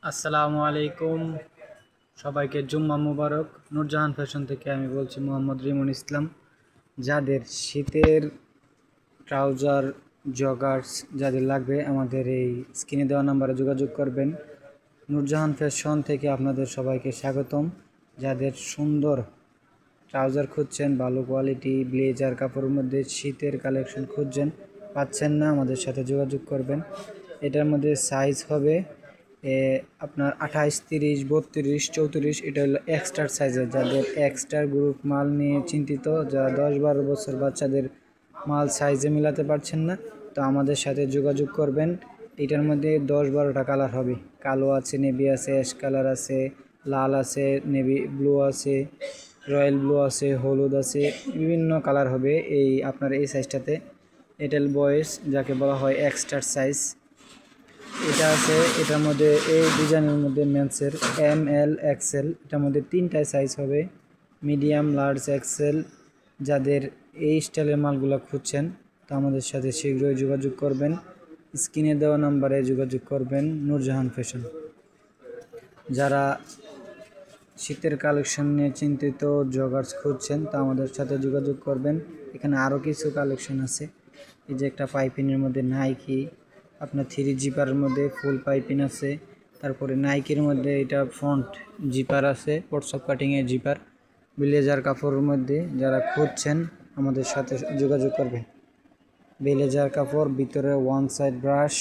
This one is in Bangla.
আসসালামু আলাইকুম, সবাইকে জুম্মা মুবারক। নূরজাহান ফ্যাশন থেকে আমি বলছি মোহাম্মদ রিমন ইসলাম। যাদের শীতের ট্রাউজার জগার্স যাদের লাগবে আমাদের এই স্ক্রিনে দেওয়া নাম্বারে যোগাযোগ করবেন। নূরজাহান ফ্যাশন থেকে আপনাদের সবাইকে স্বাগতম। যাদের সুন্দর ট্রাউজার খুঁজছেন, ভালো কোয়ালিটি ব্লেজার কাপড়ের মধ্যে শীতের কালেকশন খুঁজছেন, পাচ্ছেন না, আমাদের সাথে যোগাযোগ করবেন। এটার মধ্যে সাইজ হবে আপনার 28, 30, 32, 34। এটা হলো এক্সট্রা সাইজের, যাদের এক্সট্রা গ্রুপ মাল নিয়ে চিন্তিত, যারা 10-12 বছর বাচ্চাদের মাল সাইজে মিলাতে পারছেন না, তো আমাদের সাথে যোগাযোগ করবেন। এটার মধ্যে 10-12টা কালার হবে। কালো আছে, নেভি আছে, অ্যাশ কালার আছে, লাল আছে, নেভি ব্লু আছে, রয়্যাল ব্লু আছে, হলুদ আছে, বিভিন্ন কালার হবে এই আপনার এই সাইজটাতে। এটেল বয়েস যাকে বলা হয় এক্সট্রা সাইজ এটা আছে। এটার মধ্যে এই ডিজাইনের মধ্যে মেন্সের ML XL, এটার মধ্যে 3টায় সাইজ হবে, মিডিয়াম, লার্জ, এক্সেল। যাদের এই স্টাইলের মালগুলো খুঁজছেন তো আমাদের সাথে শীঘ্রই যোগাযোগ করবেন। স্ক্রিনে দেওয়া নাম্বারে যোগাযোগ করবেন। নূরজাহান ফ্যাশন। যারা শীতের কালেকশন নিয়ে চিন্তিত, জগার্স খুঁজছেন, তো আমাদের সাথে যোগাযোগ করবেন। এখানে আরও কিছু কালেকশন আছে। এই যে একটা পাইপিনের মধ্যে নাইকি, আপনার 3 জিপারের মধ্যে ফুল পাইপিং আছে। তারপরে নাইকির মধ্যে এটা ফ্রন্ট জিপার আছে, হোয়াটসঅ্যাপ কাটিংয়ের জিপার। ব্লেজার কাপড়ের মধ্যে যারা খুঁজছেন আমাদের সাথে যোগাযোগ করবেন। ব্লেজার কাপড়, ভিতরে ওয়ান সাইড ব্রাশ,